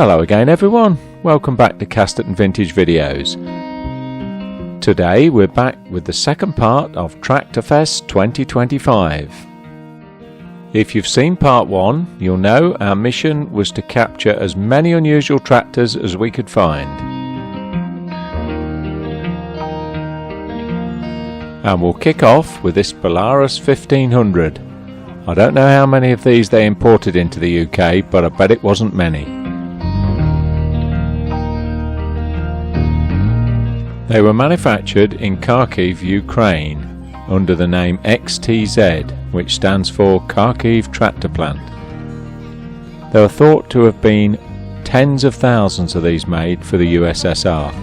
Hello again everyone, welcome back to Casterton Vintage Videos. Today we're back with the second part of Tractorfest 2025. If you've seen part 1, you'll know our mission was to capture as many unusual tractors as we could find. And we'll kick off with this Polaris 1500. I don't know how many of these they imported into the UK, but I bet it wasn't many. They were manufactured in Kharkiv, Ukraine, under the name XTZ, which stands for Kharkiv Tractor Plant. There are thought to have been tens of thousands of these made for the USSR,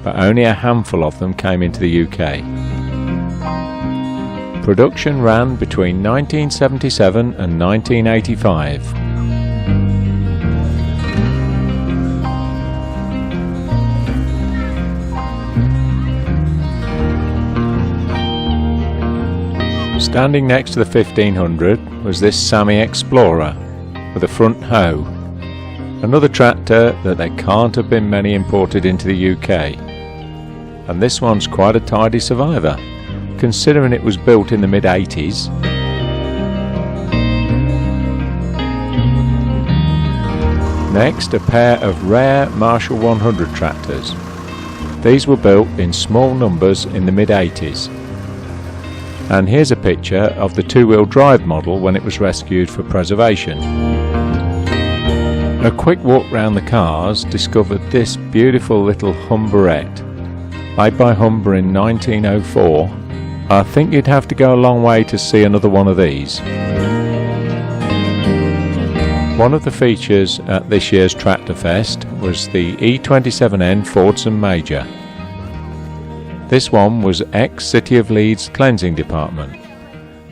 but only a handful of them came into the UK. Production ran between 1977 and 1985. Standing next to the 1500 was this Sammy Explorer with a front hoe, another tractor that there can't have been many imported into the UK, and this one's quite a tidy survivor, considering it was built in the mid-80s. Next, a pair of rare Marshall 100 tractors. These were built in small numbers in the mid-80s. And here's a picture of the two-wheel drive model when it was rescued for preservation. A quick walk round the cars discovered this beautiful little Humberette, made by Humber in 1904. I think you'd have to go a long way to see another one of these. One of the features at this year's Tractorfest was the E27N Fordson Major. This one was ex-City of Leeds cleansing department.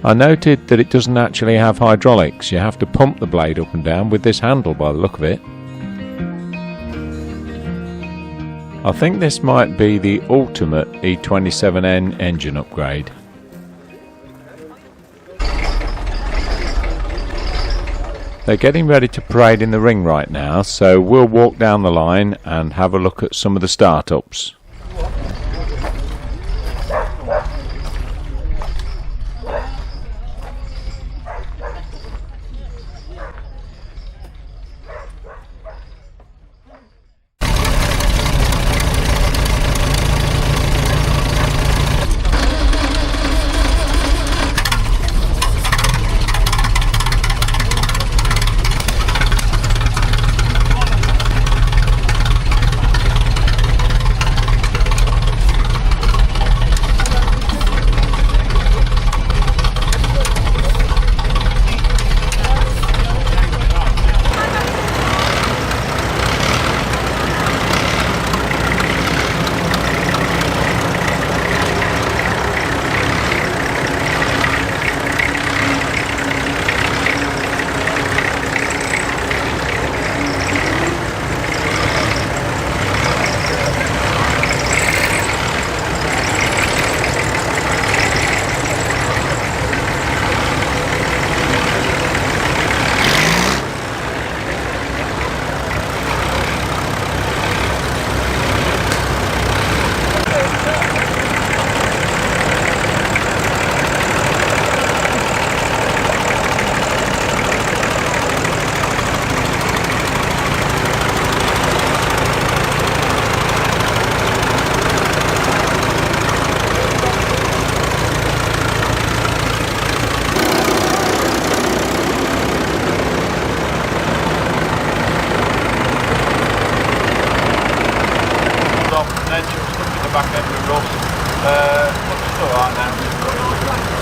I noted that it doesn't actually have hydraulics, you have to pump the blade up and down with this handle by the look of it. I think this might be the ultimate E27N engine upgrade. They're getting ready to parade in the ring right now, so we'll walk down the line and have a look at some of the startups.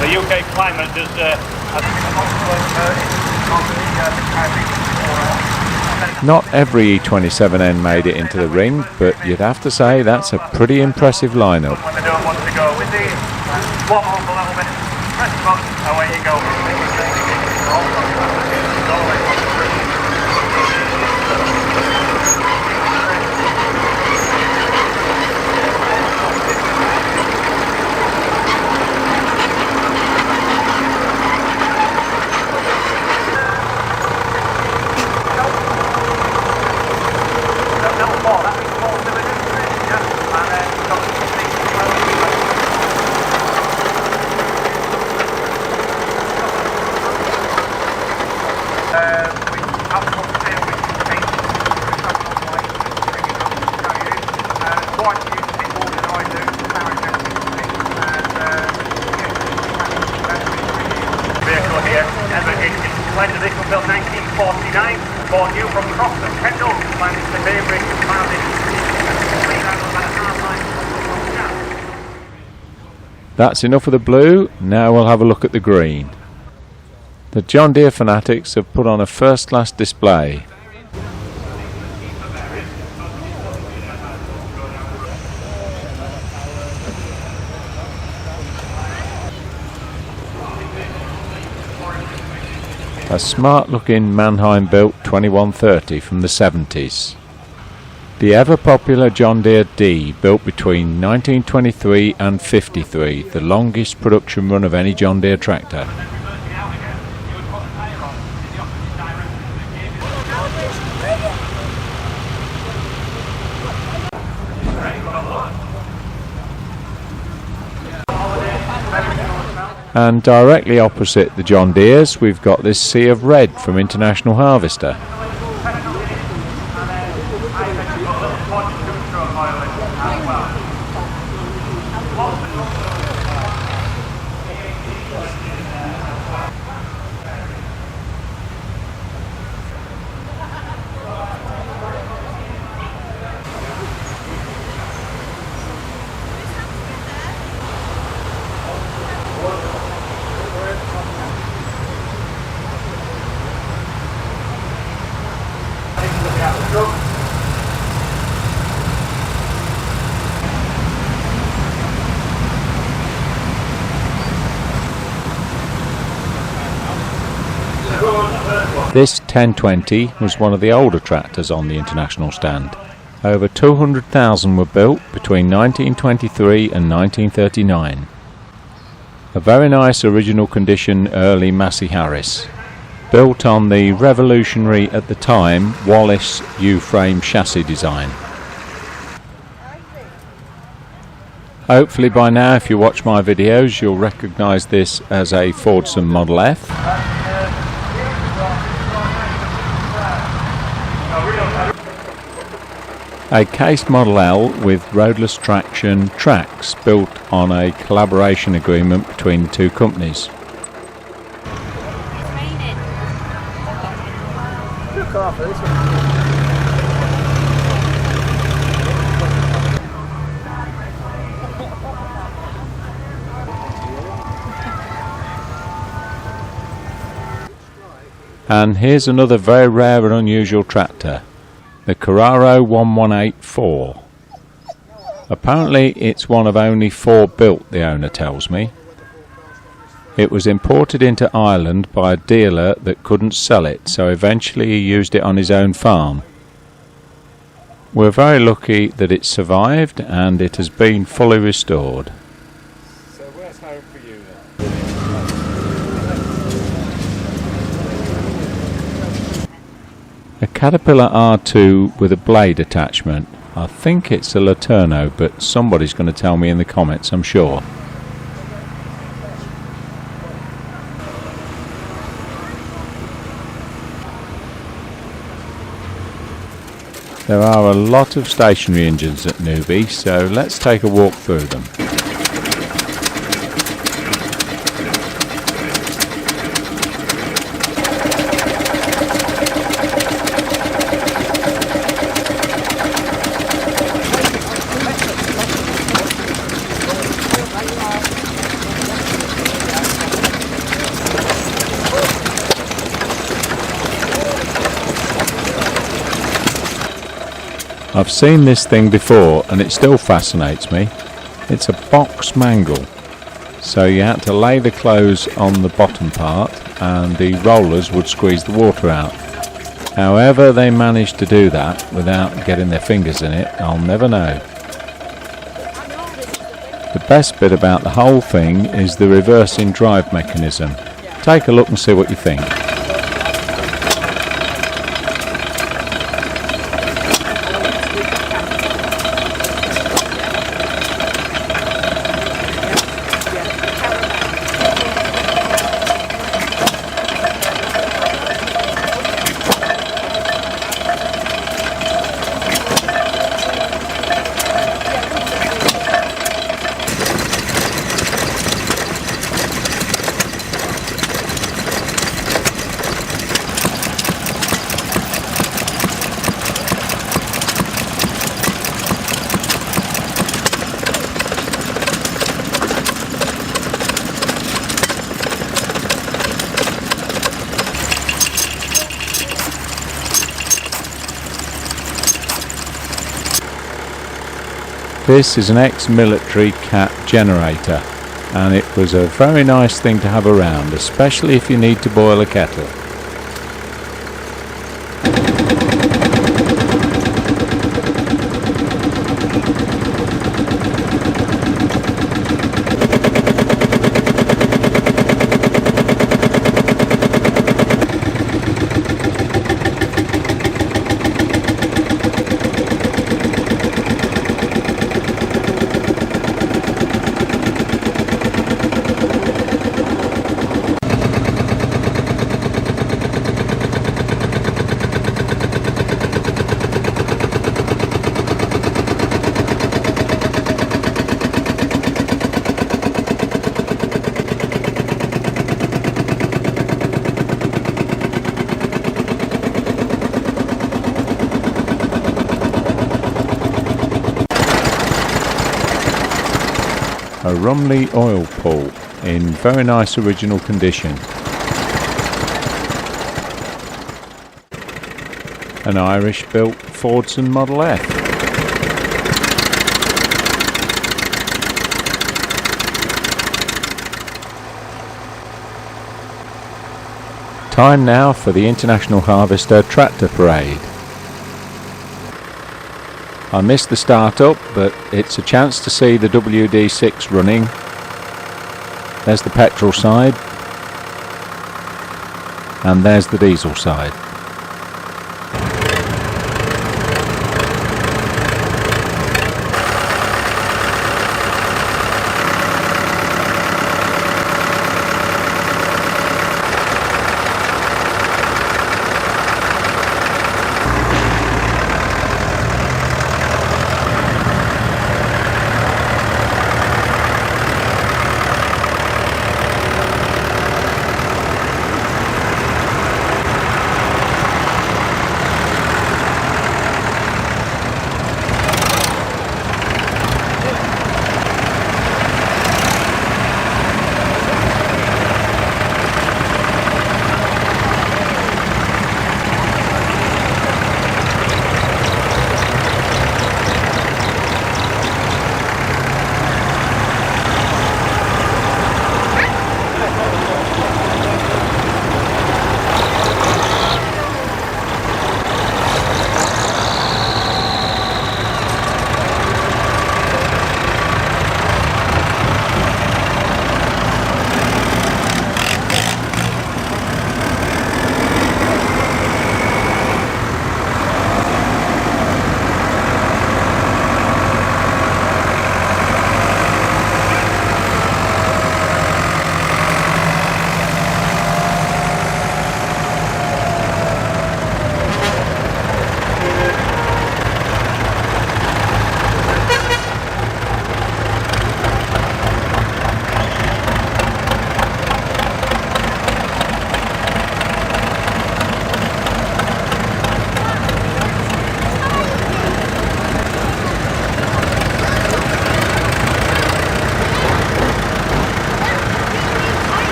The UK climate does Not every E27N made it into the ring, but you'd have to say that's a pretty impressive lineup. when they don't want to go with the warm up a little bit, press the button, away you go. over here. Led vehicle built 1949, bought new from Crofton, Kendall, by Mr. Bainbridge, That's enough of the blue, now we'll have a look at the green. The John Deere fanatics have put on a first-class display. A smart-looking Mannheim-built 2130 from the 70s. The ever-popular John Deere D, built between 1923 and 53, the longest production run of any John Deere tractor. And directly opposite the John Deeres, we've got this sea of red from International Harvester. This 1020 was one of the older tractors on the international stand. Over 200,000 were built between 1923 and 1939. A very nice original condition early Massey Harris, built on the revolutionary at the time Wallace U-frame chassis design. Hopefully by now, if you watch my videos, you'll recognise this as a Fordson Model F. A Case Model L with roadless traction tracks, built on a collaboration agreement between the two companies. And here's another very rare and unusual tractor, the Carraro 1184. Apparently it's one of only 4 built, the owner tells me. It was imported into Ireland by a dealer that couldn't sell it, so eventually he used it on his own farm. We're very lucky that it survived and it has been fully restored. So where's home for you then? A Caterpillar R2 with a blade attachment. I think it's a Laterno, but somebody's going to tell me in the comments, I'm sure. There are a lot of stationary engines at Newby, so let's take a walk through them. I've seen this thing before and it still fascinates me. It's a box mangle, so you had to lay the clothes on the bottom part and the rollers would squeeze the water out. However they managed to do that without getting their fingers in it, I'll never know. The best bit about the whole thing is the reversing drive mechanism. Take a look and see what you think. This is an ex-military cat generator, and it was a very nice thing to have around, especially if you need to boil a kettle. A Rumley oil pull in very nice original condition. An Irish built Fordson Model F. Time now for the International Harvester Tractor Parade. I missed the start up, but it's a chance to see the WD6 running. There's the petrol side, and there's the diesel side.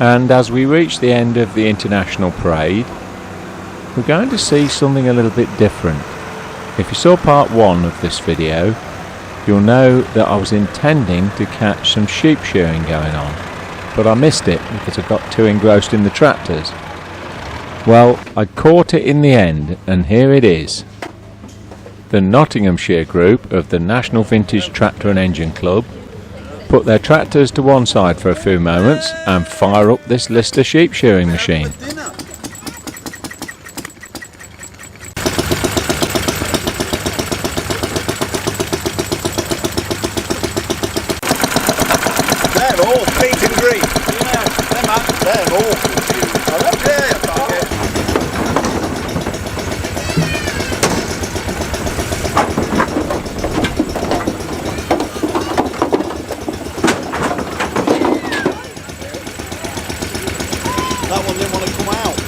And as we reach the end of the International Parade, we're going to see something a little bit different. If you saw part 1 of this video, you'll know that I was intending to catch some sheep shearing going on, but I missed it because I got too engrossed in the tractors. Well, I caught it in the end, and here it is. The Nottinghamshire group of the National Vintage Tractor and Engine Club put their tractors to one side for a few moments and fire up this Lister sheep shearing machine. They're all pink and green. Yeah, they're all confused. I don't care. That one didn't want to come out.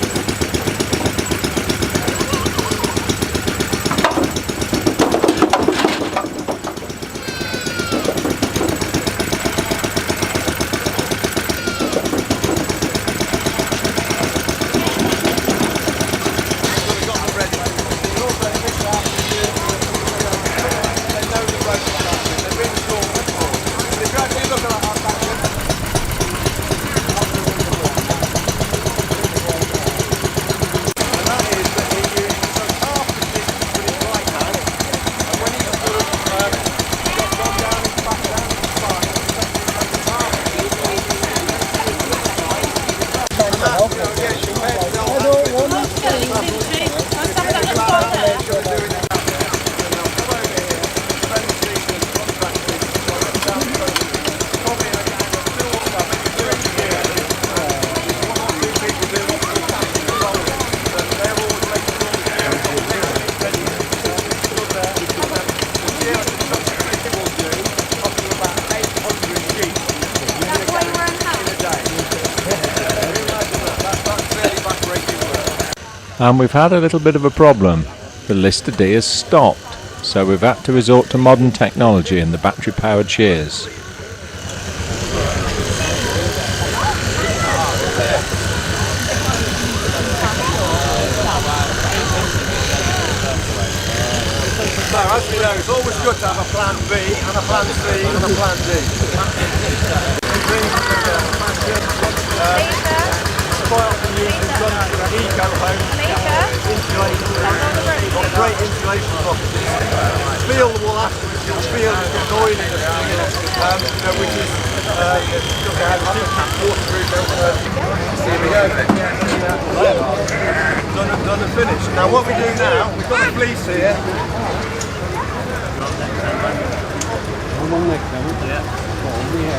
And we've had a little bit of a problem. The Lister Deere stopped, so we've had to resort to modern technology and the battery powered shears. So as we know, it's always good to have a plan B and a plan C and a plan D. Quite often used in eco homes, insulation, got great insulation properties. Feel the wool afterwards, you'll feel the oiliness which is waterproof. Here we go. Done and finished. Now what we do now, we've got a fleece here.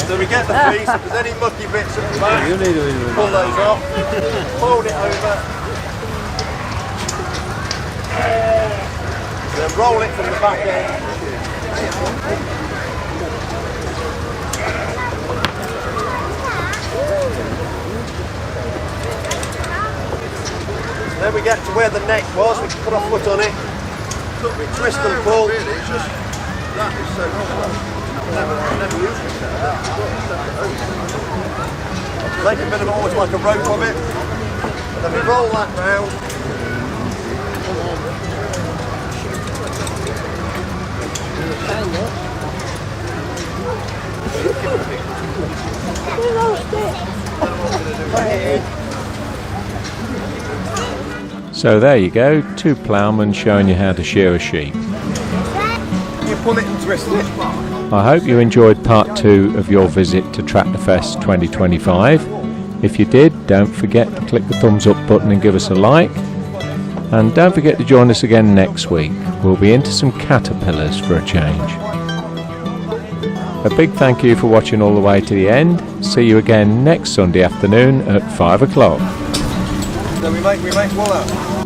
So we get the fleece, if there's any mucky bits at the back, pull those off, fold it over, then roll it from the back end. Then we get to where the neck was, we can put our foot on it, we twist and pull. That is so cool. Never used it. Make a bit of almost like a rope of it, and then we roll that round. So there you go, 2 ploughmen showing you how to shear a sheep. You pull it and twist it. I hope you enjoyed part 2 of your visit to Tractorfest 2025. If you did, don't forget to click the thumbs up button and give us a like. And don't forget to join us again next week. We'll be into some caterpillars for a change. A big thank you for watching all the way to the end. See you again next Sunday afternoon at 5 o'clock. So we make wool out.